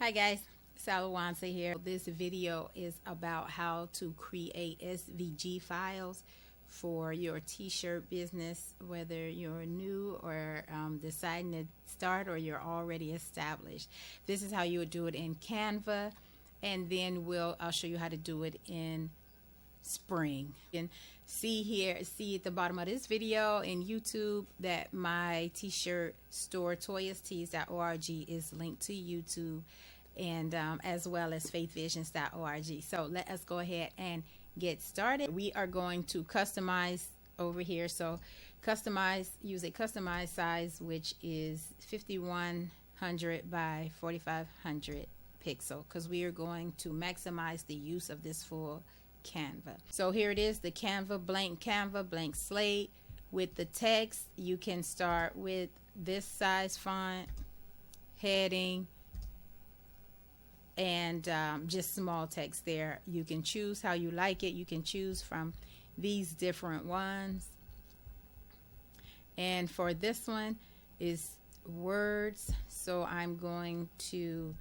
Hi guys, it's A Alwonza here. This video is about how to create SVG files for your t-shirt business, whether you're new or deciding to start or you're already established. This is how you would do it in Canva, and then I'll show you how to do it in Spring. And see at the bottom of this video in YouTube that my t-shirt store toyastees.org is linked to YouTube, and as well as faithvisions.org. So let us go ahead and get started. We are going to customize over here. So use a customized size, which is 5100 by 4500 pixel, because we are going to maximize the use of this full Canva. So here it is, the Canva, blank slate with the text. You can start with this size font, heading, and just small text there. You can choose how you like it. You can choose from these different ones. And for this one is words, so I'm going to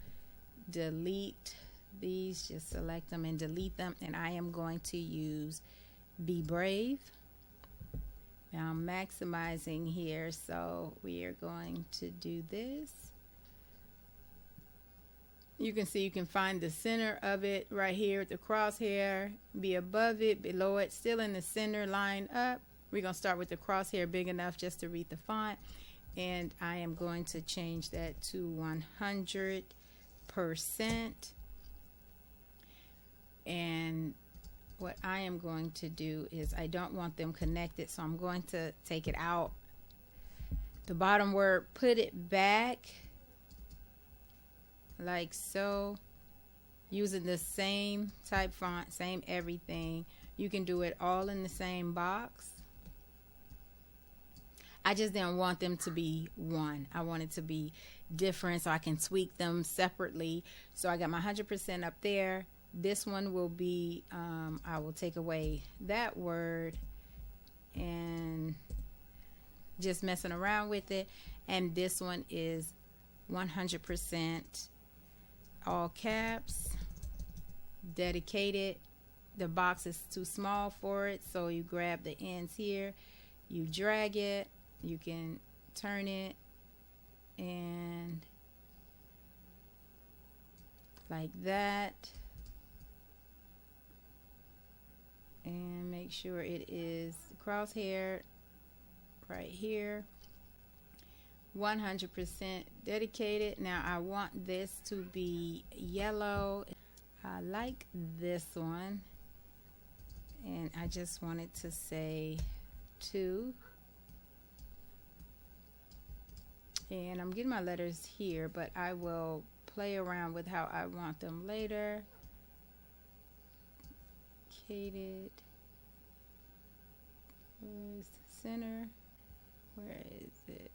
delete these, just select them and delete them, and I am going to use Be Brave. Now I'm maximizing here, so we are going to do this. You can see, you can find the center of it right here at the crosshair, be above it, below it, still in the center, line up. We're going to start with the crosshair big enough just to read the font, and I am going to change that to 100%. And what I am going to do is, I don't want them connected, so I'm going to take it out. The bottom word, put it back like so, using the same type font, same everything. You can do it all in the same box. I just didn't want them to be one. I want it to be different, so I can tweak them separately. So I got my 100% up there. This one will be, I will take away that word and just messing around with it. And this one is 100% all caps, dedicated. The box is too small for it, so you grab the ends here, you drag it, you can turn it and like that, and make sure it is crosshair right here, 100% dedicated. Now I want this to be yellow. I like this one, and I just wanted to say 2. And I'm getting my letters here, but I will play around with how I want them later. Dedicated. Where's the center? Where is it?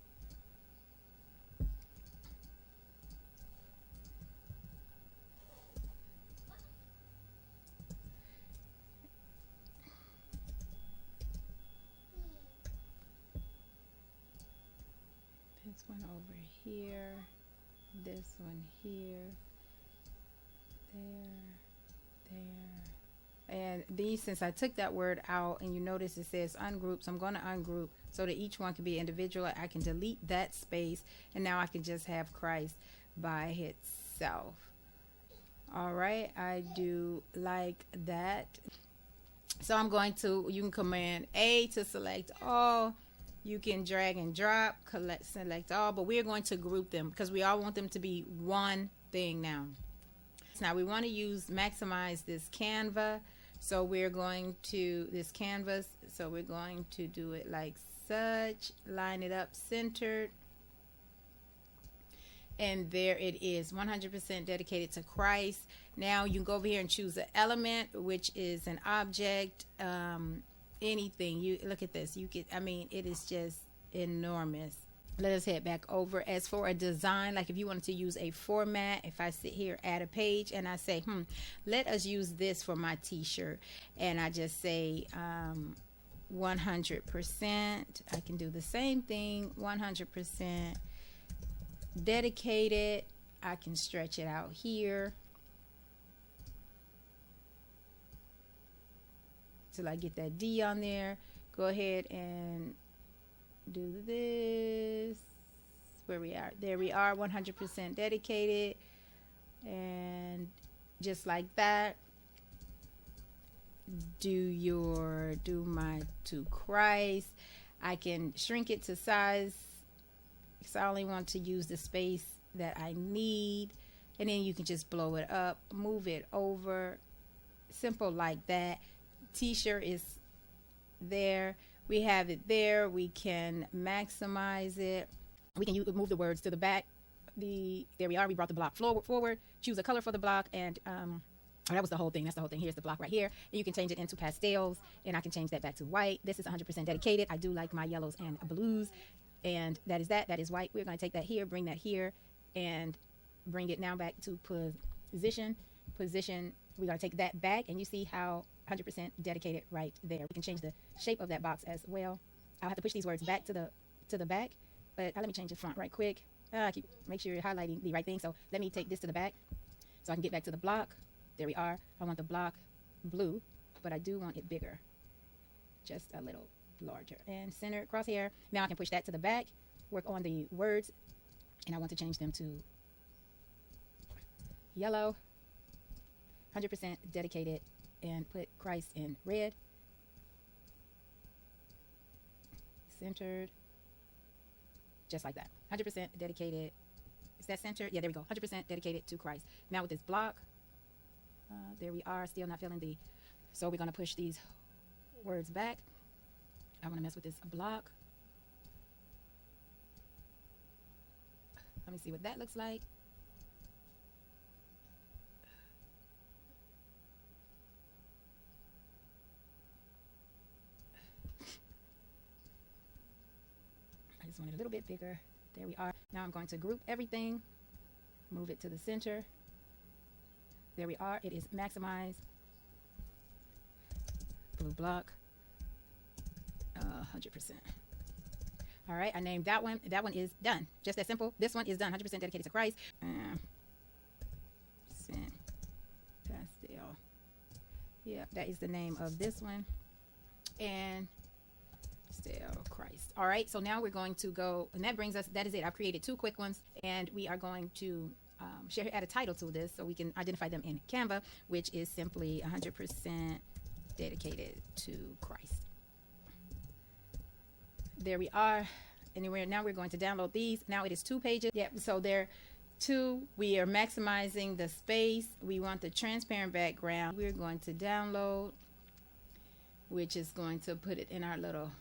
This one over here, this one here, there. And these, since I took that word out, and you notice it says ungroup, so I'm going to ungroup so that each one can be individual. I can delete that space, and now I can just have Christ by itself. All right, I do like that. So I'm going to, you can command A to select all. You can drag and drop, select all, but we're going to group them because we all want them to be one thing now. Now we want to maximize this Canva. So we're going to, this canvas, so we're going to do it like such, line it up centered. And there it is, 100% dedicated to Christ. Now you can go over here and choose an element, which is an object, anything. You look at this, you get, I mean, it is just enormous. Let us head back over. As for a design, like if you wanted to use a format, if I sit here, add a page, and I say, let us use this for my t-shirt, and I just say 100%, I can do the same thing, 100% dedicated. I can stretch it out here till I get that D on there. Go ahead and do this. Where we are, there we are, 100% dedicated. And just like that, do my to Christ. I can shrink it to size because I only want to use the space that I need, and then you can just blow it up, move it over, simple like that. T-shirt is there, we have it there. We can maximize it. We can move the words to the back. There we are, we brought the block forward, choose a color for the block, and oh, that was the whole thing. That's the whole thing. Here's the block right here, and you can change it into pastels, and I can change that back to white. This is 100% dedicated. I do like my yellows and blues, and that is white. We're going to take that here, bring that here, and bring it now back to position. We're going to take that back, and you see how 100% dedicated right there. We can change the shape of that box as well. I'll have to push these words back to the back, but let me change the front right quick. Make sure you're highlighting the right thing. So let me take this to the back so I can get back to the block. There we are. I want the block blue, but I do want it bigger, just a little larger. And center crosshair. Now I can push that to the back, work on the words, and I want to change them to yellow, 100% dedicated, and put Christ in red, centered, just like that. 100% dedicated. Is that centered? Yeah, there we go. 100% dedicated to Christ. Now with this block, there we are, still not feeling so we're going to push these words back. I want to mess with this block. Let me see what that looks like. I just want it a little bit bigger. There we are. Now I'm going to group everything, move it to the center. There we are. It is maximized. Blue block. 100%. All right, I named that one. That one is done. Just that simple. This one is done. 100% dedicated to Christ. Pastel. Yeah, that is the name of this one. And still Christ. All right, so now we're going to go, and that brings us, that is it. I've created two quick ones, and we are going to add a title to this so we can identify them in Canva, which is simply 100% dedicated to Christ. There we are. And now we're going to download these. Now it is 2 pages. Yep, so they're 2. We are maximizing the space. We want the transparent background. We're going to download, which is going to put it in our little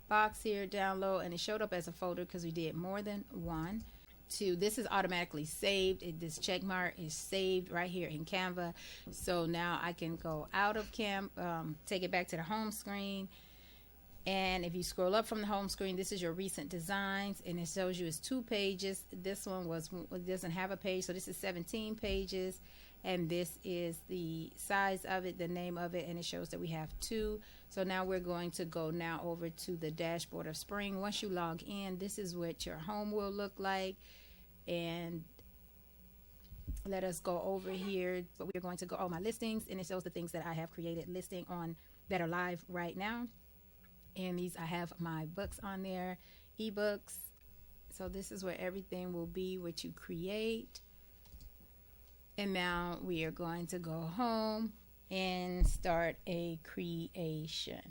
box here, download, and it showed up as a folder because we did more than one. 2, this is automatically saved. This check mark is saved right here in Canva. So now I can go out of take it back to the home screen. And if you scroll up from the home screen, this is your recent designs, and it shows you it's 2 pages. This one doesn't have a page, so this is 17 pages, and this is the size of it, the name of it, and it shows that we have 2. So now we're going to go now over to the dashboard of Spring. Once you log in, this is what your home will look like. And let us go over here, but we're going to go my listings, and it shows the things that I have created listing on that are live right now. And these, I have my books on there, ebooks. So this is where everything will be, what you create. And now we are going to go home and start a creation.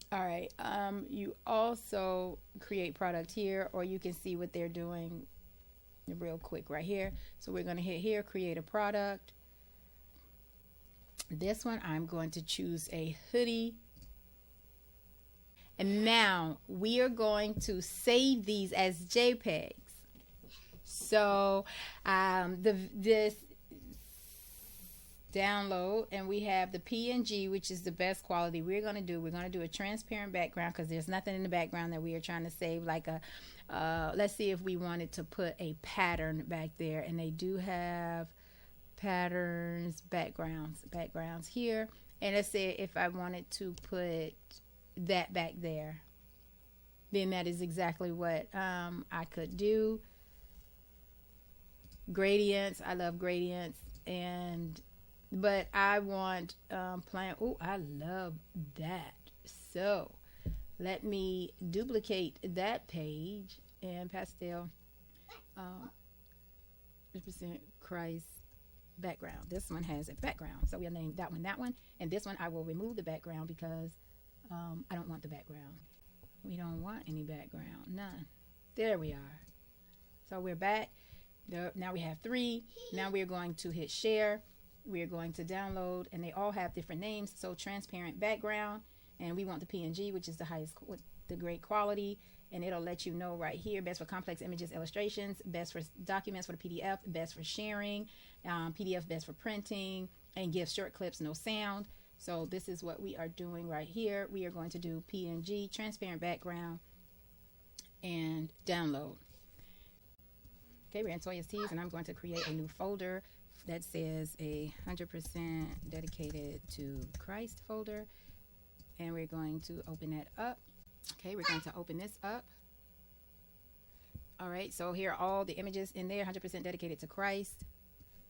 All right, you also create product here, or you can see what they're doing real quick right here. So we're going to hit here, create a product. This one, I'm going to choose a hoodie. And now we are going to save these as JPEGs. So this download, and we have the PNG, which is the best quality. We're going to do a transparent background because there's nothing in the background that we are trying to save, like let's see if we wanted to put a pattern back there, and they do have patterns, backgrounds here. And let's say if I wanted to put that back there, then that is exactly what I could do. gradients. I love gradients, but I want plain. Oh, I love that. So let me duplicate that page and pastel represent Christ background. This one has a background, so we'll name that one, and this one I will remove the background because I don't want the background. We don't want any background, none. There we are. So we're back. Now we have 3. Now we're going to hit share. We're going to download, and they all have different names. So transparent background, and we want the PNG, which is the highest, the great quality, and it'll let you know right here, best for complex images, illustrations, best for documents for the PDF, best for sharing, PDF best for printing, and give short clips, no sound. So this is what we are doing right here. We are going to do PNG, transparent background, and download. Okay, we're in Toya's Tees, and I'm going to create a new folder that says a 100% dedicated to Christ folder, and we're going to open that up. Okay, we're going to open this up. All right, so here are all the images in there, 100% dedicated to Christ,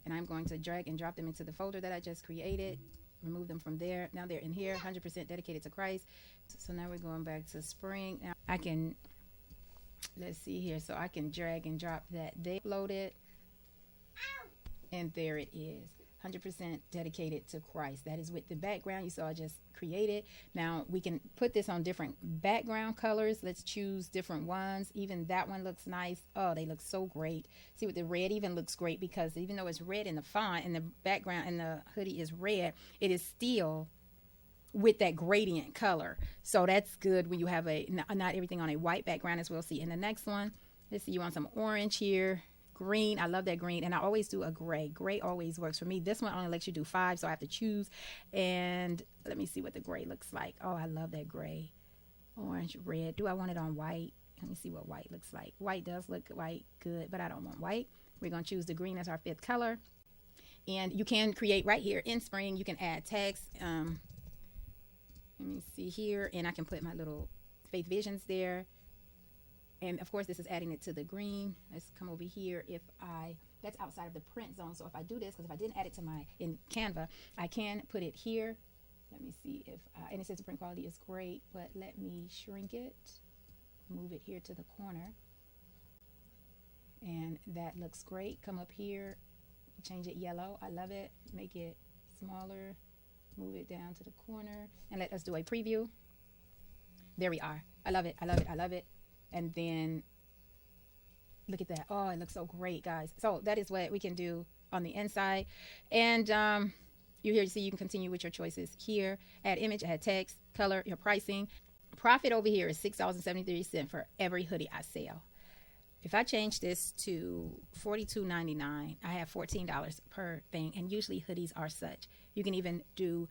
and I'm going to drag and drop them into the folder that I just created, remove them from there. Now they're in here, 100% dedicated to Christ. So now we're going back to spring. Now I can, let's see here, so I can drag and drop that. They loaded, and there it is, 100% dedicated to Christ. That is with the background you saw I just created. Now we can put this on different background colors. Let's choose different ones. Even that one looks nice. Oh, they look so great. See, with the red even looks great, because even though it's red in the font and the background and the hoodie is red, it is still with that gradient color. So that's good when you have not everything on a white background, as we'll see in the next one. Let's see, you want some orange here. Green, I love that green, and I always do a gray. Gray always works for me. This one only lets you do 5, so I have to choose. And let me see what the gray looks like. Oh, I love that gray. Orange, red. Do I want it on white? Let me see what white looks like. White does look white good, but I don't want white. We're going to choose the green as our 5th color. And you can create right here in Spring. You can add text. Let me see here, and I can put my little Faith Visions there. And of course, this is adding it to the green. Let's come over here. That's outside of the print zone. So if I do this, because if I didn't add it to in Canva, I can put it here. Let me see if, and it says the print quality is great, but let me shrink it, move it here to the corner. And that looks great. Come up here, change it yellow. I love it. Make it smaller, move it down to the corner, and let us do a preview. There we are. I love it. I love it. I love it. And then look at that. Oh, it looks so great, guys. So that is what we can do on the inside. And you here see you can continue with your choices here. Add image, add text, color, your pricing. Profit over here is $6.73 for every hoodie I sell. If I change this to $42.99, I have $14 per thing. And usually hoodies are such. You can even do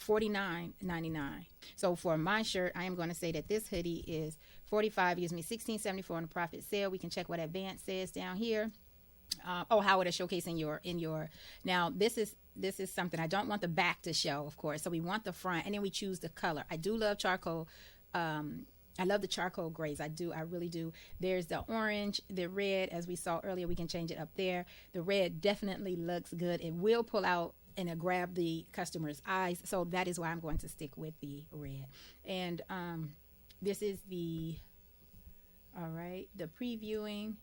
$49.99. So for my shirt, I am going to say that this hoodie is $45, gives me $16.74 on the profit sale. We can check what Advance says down here. How it is showcasing in your now this is something I don't want the back to show, of course, so we want the front, and then we choose the color. I do love charcoal. I love the charcoal grays. I really do. There's the orange, the red, as we saw earlier. We can change it up there. The red definitely looks good. It will pull out and grab the customer's eyes, so that is why I'm going to stick with the red. And this is the previewing,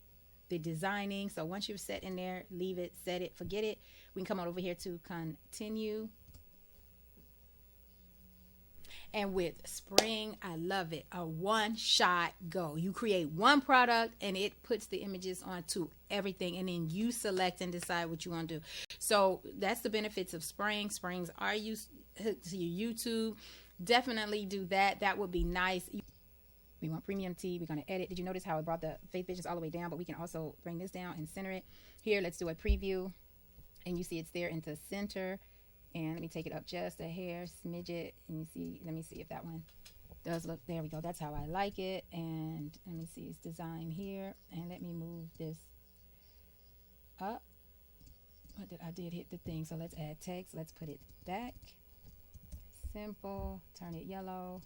the designing. So once you've set in there, leave it, set it, forget it. We can come on over here to continue. And with Spring, I love it. A one-shot go. You create one product and it puts the images onto everything, and then you select and decide what you want to do. So that's the benefits of Spring. Springs are used to your YouTube. Definitely do that. That would be nice. We want premium T. We're going to edit. Did you notice how I brought the Faith Visions all the way down? But we can also bring this down and center it. Here, let's do a preview. And you see it's there into center. And let me take it up just a hair, smidge it, and you see, let me see if that one does look, there we go. That's how I like it. And let me see, it's design here. And let me move this up. I did hit the thing, so let's add text. Let's put it back. Simple, turn it yellow.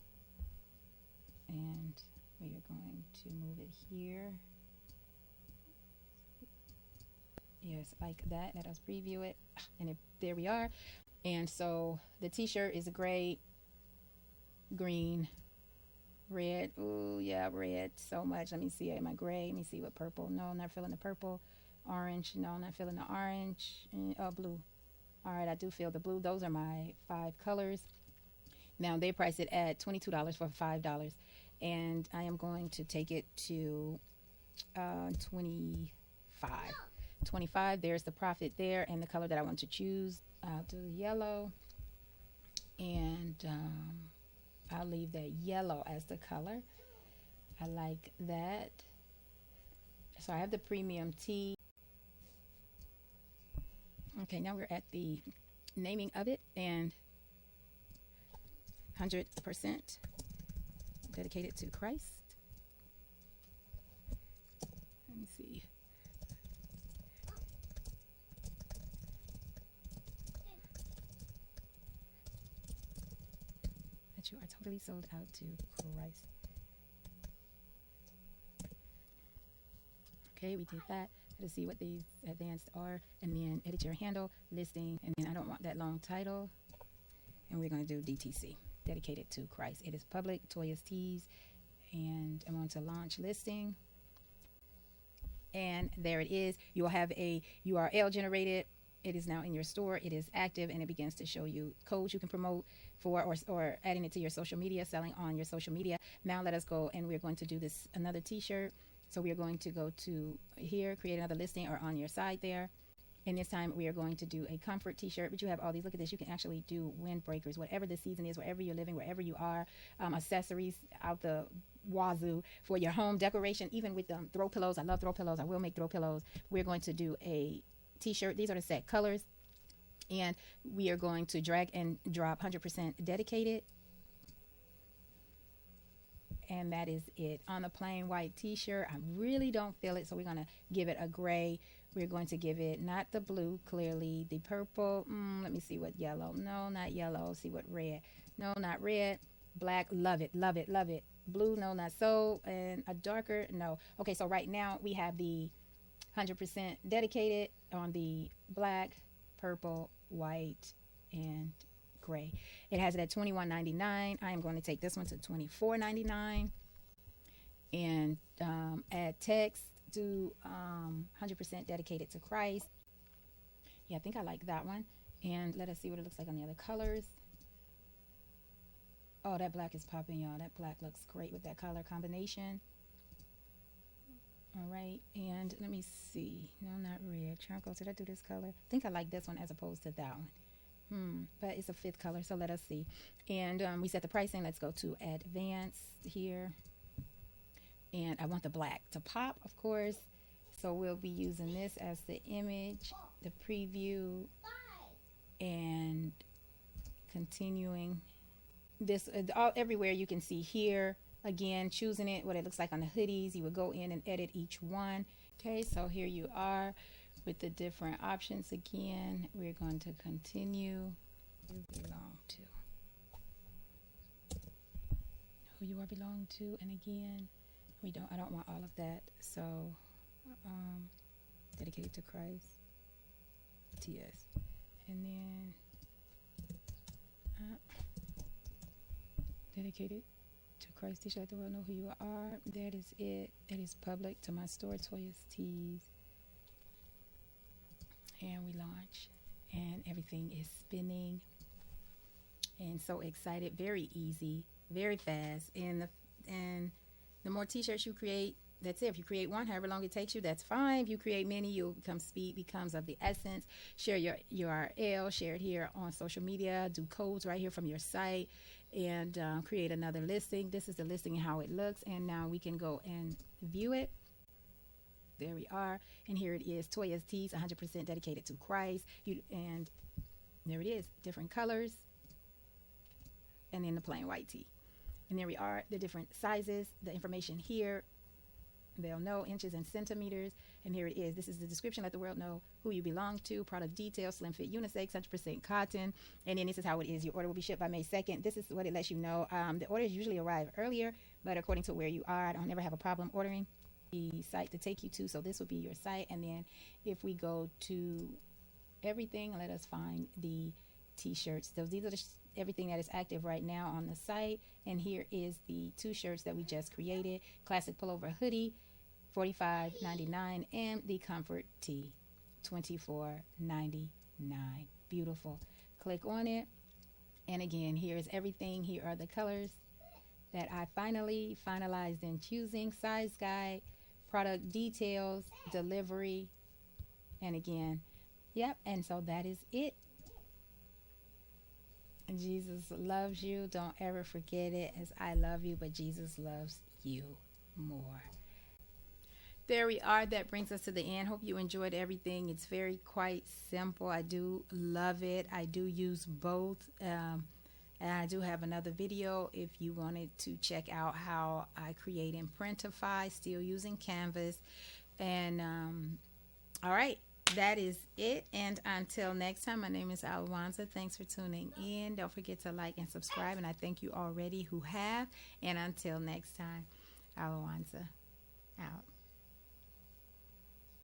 And we are going to move it here. Yes, like that. Let us preview it. And there we are. And so the t-shirt is a gray, green, red. Oh yeah, red so much. Let me see. Am I gray? Let me see what purple. No, not feeling the purple. Orange. No, not feeling the orange. Oh, blue. All right, I do feel the blue. Those are my 5 colors. Now they price it at $22 for $5, and I am going to take it to 25. 25. There's the profit there, and the color that I want to choose. I'll do yellow, and I'll leave that yellow as the color. I like that. So I have the premium tee. Okay, now we're at the naming of it, and 100% dedicated to Christ. Let me see. That you are totally sold out to Christ. Okay, we did that. Let's see what these advanced are, and then edit your handle, listing, and then I don't want that long title, and we're going to do DTC, dedicated to Christ. It is public, Toya's Tees, and I'm going to launch listing, and there it is. You will have a URL generated. It is now in your store. It is active, and it begins to show you codes you can promote for, or adding it to your social media, selling on your social media. Now let us go, and we're going to do this another t-shirt. So we are going to go to here, create another listing, or on your side there. And this time we are going to do a comfort t-shirt, but you have all these. Look at this. You can actually do windbreakers, whatever the season is, wherever you're living, wherever you are, accessories out the wazoo for your home decoration, even with throw pillows. I love throw pillows. I will make throw pillows. We're going to do a t-shirt. These are the set colors, and we are going to drag and drop 100% dedicated. And that is it on the plain white t-shirt. I really don't feel it, so we're going to give it a gray. We're going to give it not the blue, clearly the purple. Let me see what yellow. No, not yellow. See what red. No, not red. Black. Love it, love it, love it. Blue. No, not so. And a darker. No. Okay, so right now we have the 100% dedicated on the black, purple, white, and gray. It has it at $21.99. I am going to take this one to $24.99 and add text to 100% dedicated to Christ. Yeah, I think I like that one. And let us see what it looks like on the other colors. Oh, that black is popping, y'all. That black looks great with that color combination. All right, and let me see. No, not red. Charcoal. Did I do this color? I think I like this one as opposed to that one. But it's a 5th color, so let us see. And we set the pricing. Let's go to advanced here. And I want the black to pop, of course. So we'll be using this as the image, the preview, and continuing this everywhere you can see here. Again, choosing it, what it looks like on the hoodies. You would go in and edit each one. Okay, so here you are with the different options. Again, we're going to continue. Who you belong to, who you are belong to, and again, I don't want all of that. So dedicated to Christ, TS, and then dedicated to Christ t-shirt. Let the world know who you are. That is it. That is public to my store, Toya's Tees. And we launch, and everything is spinning, and so excited. Very easy, very fast, and the more t-shirts you create, that's it. If you create one, however long it takes you, that's fine. If you create many, you'll become speed becomes of the essence. Share your URL, share it here on social media, do codes right here from your site, and create another listing. This is the listing and how it looks, and now we can go and view it. There we are, and here it is. Toya's Tees, 100% dedicated to Christ. And there it is, different colors, and then the plain white tee. And there we are, the different sizes, the information here. They'll know inches and centimeters, and here it is. This is the description. Let the world know who you belong to. Product details: slim fit, unisex, 100% cotton. And then this is how it is. Your order will be shipped by May 2nd. This is what it lets you know. The orders usually arrive earlier, but according to where you are, I don't never have a problem ordering. the site to take you to. So this will be your site. And then if we go to everything, let us find the t-shirts. So these are everything that is active right now on the site. And here is the 2 shirts that we just created. Classic pullover hoodie, $45.99, and the comfort tee, $24.99. Beautiful. Click on it. And again, here's everything. Here are the colors that I finalized in choosing, size guide, product details, delivery, and again, yep. And so that is it. Jesus loves you. Don't ever forget it, as I love you, but Jesus loves you more. There we are. That brings us to the end. Hope you enjoyed everything. It's quite simple. I do love it. I do use both. And I do have another video if you wanted to check out how I create in Printify, still using Canvas. And all right, that is it. And until next time, my name is A Alwonza. Thanks for tuning in. Don't forget to like and subscribe. And I thank you already who have. And until next time, A Alwonza out.